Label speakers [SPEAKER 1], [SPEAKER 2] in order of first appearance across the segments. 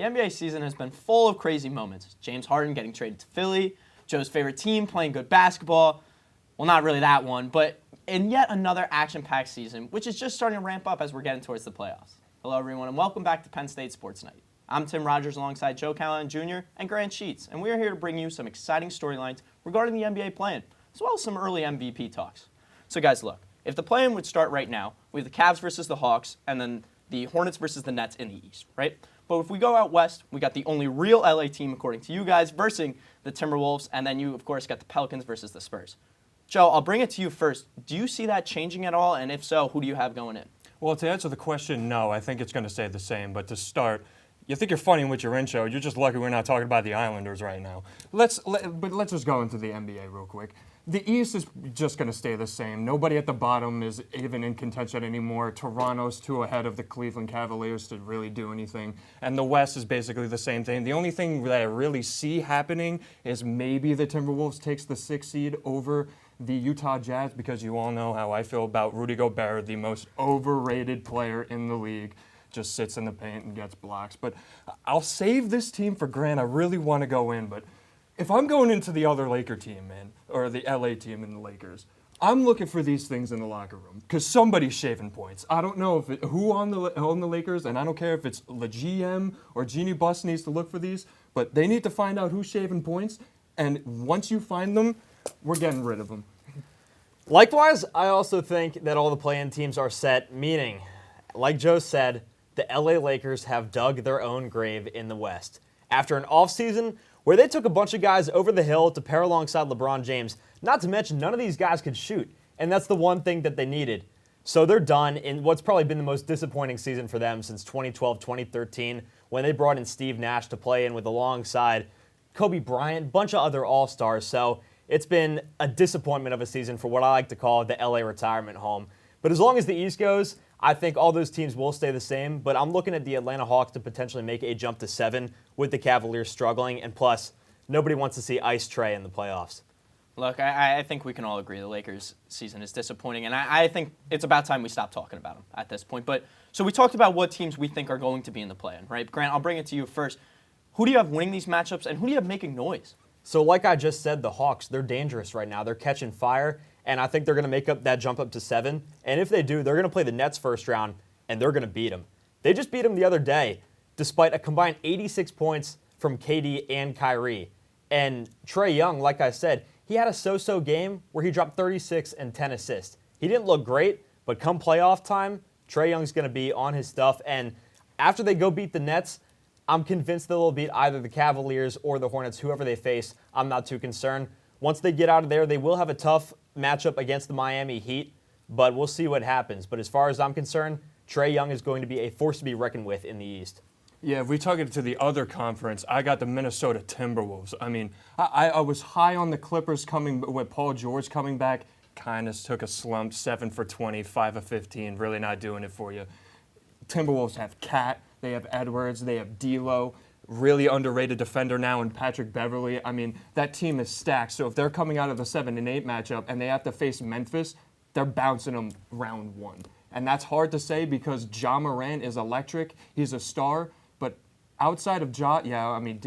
[SPEAKER 1] The NBA season has been full of crazy moments. James Harden getting traded to Philly, Joe's favorite team playing good basketball. Well, not really that one, but in yet another action-packed season, which is just starting to ramp up as we're getting towards the playoffs. Hello, everyone, and welcome back to Penn State Sports Night. I'm Tim Rogers alongside Joe Callahan Jr. and Grant Sheets, and we are here to bring you some exciting storylines regarding the NBA play-in, as well as some early MVP talks. So, guys, look, if the play-in would start right now, we have the Cavs versus the Hawks, and then the Hornets versus the Nets in the East, right? But if we go out west, we got the only real LA team, according to you guys, versus the Timberwolves, and then you, of course, got the Pelicans versus the Spurs. Joe, I'll bring it to you first. Do you see that changing at all? And if so, who do you have going in?
[SPEAKER 2] Well, to answer the question, no. I think it's going to stay the same. But to start, you think you're funny with your intro. You're just lucky we're not talking about the Islanders right now. Let's just go into the NBA real quick. The East is just going to stay the same. Nobody at the bottom is even in contention anymore. Toronto's too ahead of the Cleveland Cavaliers to really do anything. And the West is basically the same thing. The only thing that I really see happening is maybe the Timberwolves takes the 6th seed over the Utah Jazz, because you all know how I feel about Rudy Gobert, the most overrated player in the league. Just sits in the paint and gets blocks. But I'll save this team for Grant. I really want to go in, but if I'm going into the other Laker team, man, or the LA team and the Lakers, I'm looking for these things in the locker room because somebody's shaving points. I don't know who on the Lakers, and I don't care if it's the GM or Jeannie Buss needs to look for these, but they need to find out who's shaving points, and once you find them, we're getting rid of them.
[SPEAKER 3] Likewise, I also think that all the play-in teams are set, meaning, like Joe said, the LA Lakers have dug their own grave in the West. After an offseason where they took a bunch of guys over the hill to pair alongside LeBron James, not to mention none of these guys could shoot, and that's the one thing that they needed. So they're done in what's probably been the most disappointing season for them since 2012-2013, when they brought in Steve Nash to play in with alongside Kobe Bryant, bunch of other all-stars. So it's been a disappointment of a season for what I like to call the LA retirement home. But as long as the East goes, I think all those teams will stay the same, but I'm looking at the Atlanta Hawks to potentially make a jump to 7 with the Cavaliers struggling, and plus, nobody wants to see Ice Trae in the playoffs.
[SPEAKER 1] Look, I think we can all agree the Lakers' season is disappointing, and I think it's about time we stop talking about them at this point. But so we talked about what teams we think are going to be in the play-in, right? Grant, I'll bring it to you first. Who do you have winning these matchups, and who do you have making noise?
[SPEAKER 3] So like I just said, the Hawks, they're dangerous right now. They're catching fire, and I think they're going to make up that jump up to 7. And if they do, they're going to play the Nets first round, and they're going to beat them. They just beat them the other day, despite a combined 86 points from KD and Kyrie. And Trae Young, like I said, he had a so-so game where he dropped 36 and 10 assists. He didn't look great, but come playoff time, Trae Young's going to be on his stuff. And after they go beat the Nets, I'm convinced they'll beat either the Cavaliers or the Hornets, whoever they face. I'm not too concerned. Once they get out of there, they will have a tough matchup against the Miami Heat, but we'll see what happens. But as far as I'm concerned, Trae Young is going to be a force to be reckoned with in the East.
[SPEAKER 2] Yeah, if we talk it to the other conference, I got the Minnesota Timberwolves. I mean, I was high on the Clippers coming with Paul George coming back. Kind of took a slump, 7 for 20, 5 of 15, really not doing it for you. Timberwolves have Cat, they have Edwards, they have D'Lo, really underrated defender now in Patrick Beverly. I mean, that team is stacked. So if they're coming out of the 7 and 8 matchup and they have to face Memphis, they're bouncing them round 1. And that's hard to say because Ja Morant is electric. He's a star. But outside of Ja, yeah, I mean,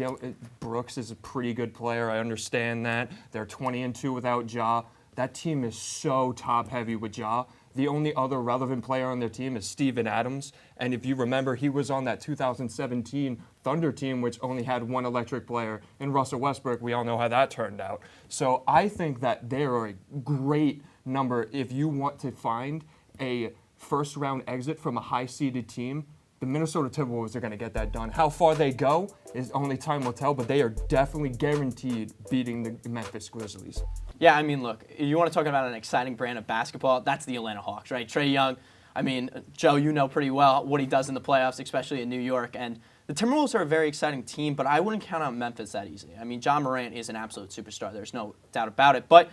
[SPEAKER 2] Brooks is a pretty good player. I understand that. They're 20-2 without Ja. That team is so top-heavy with Ja. The only other relevant player on their team is Steven Adams. And if you remember, he was on that 2017 Thunder team, which only had one electric player. And Russell Westbrook, we all know how that turned out. So I think that they are a great number if you want to find a first-round exit from a high-seeded team. The Minnesota Timberwolves are going to get that done. How far they go is only time will tell, but they are definitely guaranteed beating the Memphis Grizzlies.
[SPEAKER 1] Yeah, I mean, look, you want to talk about an exciting brand of basketball, that's the Atlanta Hawks, right? Trae Young, I mean, Joe, you know pretty well what he does in the playoffs, especially in New York. And the Timberwolves are a very exciting team, but I wouldn't count out Memphis that easily. I mean, Ja Morant is an absolute superstar. There's no doubt about it. But,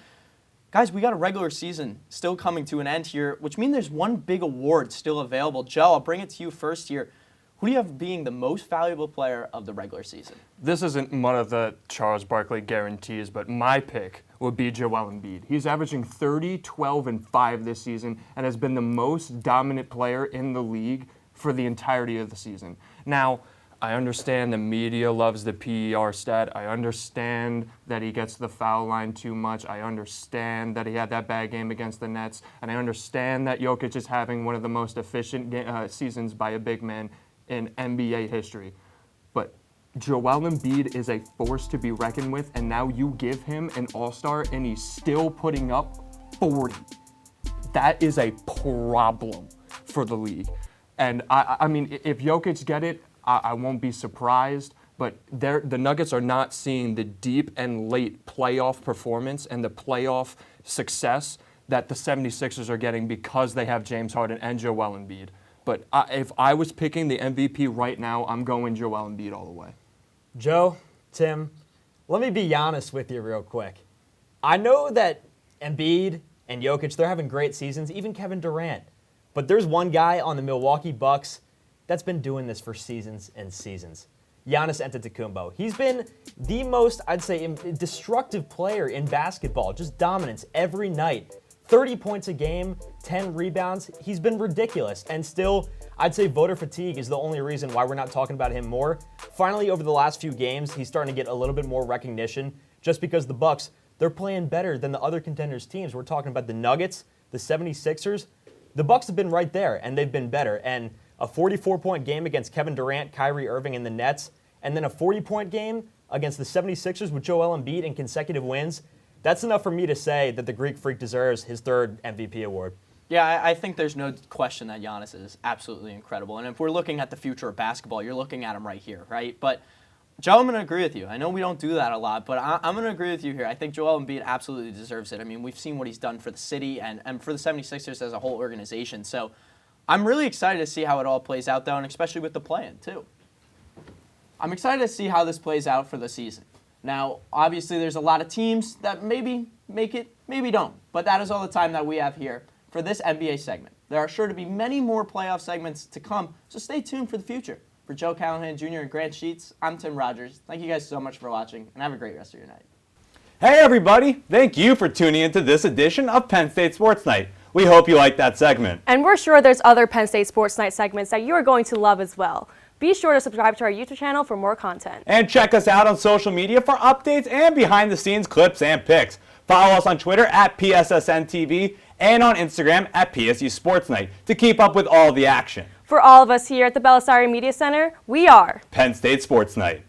[SPEAKER 1] guys, we got a regular season still coming to an end here, which means there's one big award still available. Joe, I'll bring it to you first here. Who do you have being the most valuable player of the regular season?
[SPEAKER 2] This isn't one of the Charles Barkley guarantees, but my pick would be Joel Embiid. He's averaging 30, 12, and 5 this season and has been the most dominant player in the league for the entirety of the season. Now, I understand the media loves the PER stat. I understand that he gets to the foul line too much. I understand that he had that bad game against the Nets. And I understand that Jokic is having one of the most efficient seasons by a big man in NBA history. But Joel Embiid is a force to be reckoned with, and now you give him an all-star and he's still putting up 40. That is a problem for the league. And I mean, if Jokic get it, I won't be surprised, but the Nuggets are not seeing the deep and late playoff performance and the playoff success that the 76ers are getting because they have James Harden and Joel Embiid. But if I was picking the MVP right now, I'm going Joel Embiid all the way.
[SPEAKER 3] Joe, Tim, let me be honest with you real quick. I know that Embiid and Jokic, they're having great seasons, even Kevin Durant. But there's one guy on the Milwaukee Bucks that's been doing this for seasons and seasons. Giannis Antetokounmpo. He's been the most, I'd say, destructive player in basketball. Just dominance every night. 30 points a game, 10 rebounds. He's been ridiculous. And still, I'd say voter fatigue is the only reason why we're not talking about him more. Finally, over the last few games, he's starting to get a little bit more recognition just because the Bucks, they're playing better than the other contenders' teams. We're talking about the Nuggets, the 76ers. The Bucks have been right there, and they've been better. And a 44-point game against Kevin Durant, Kyrie Irving, and the Nets, and then a 40-point game against the 76ers with Joel Embiid in consecutive wins, that's enough for me to say that the Greek Freak deserves his third MVP award.
[SPEAKER 1] Yeah, I think there's no question that Giannis is absolutely incredible. And if we're looking at the future of basketball, you're looking at him right here, right? But, Joe, I'm going to agree with you. I know we don't do that a lot, but I'm going to agree with you here. I think Joel Embiid absolutely deserves it. I mean, we've seen what he's done for the city and for the 76ers as a whole organization. So I'm really excited to see how it all plays out, though, and especially with the play-in, too. I'm excited to see how this plays out for the season. Now, obviously, there's a lot of teams that maybe make it, maybe don't. But that is all the time that we have here for this NBA segment. There are sure to be many more playoff segments to come, so stay tuned for the future. For Joe Callahan Jr. and Grant Sheets, I'm Tim Rogers. Thank you guys so much for watching, and have a great rest of your night.
[SPEAKER 4] Hey everybody, thank you for tuning into this edition of Penn State Sports Night. We hope you liked that segment.
[SPEAKER 5] And we're sure there's other Penn State Sports Night segments that you are going to love as well. Be sure to subscribe to our YouTube channel for more content.
[SPEAKER 4] And check us out on social media for updates and behind-the-scenes clips and pics. Follow us on Twitter at PSSN TV and on Instagram at PSU Sports Night to keep up with all the action.
[SPEAKER 5] For all of us here at the Belisari Media Center, we are
[SPEAKER 4] Penn State Sports Night.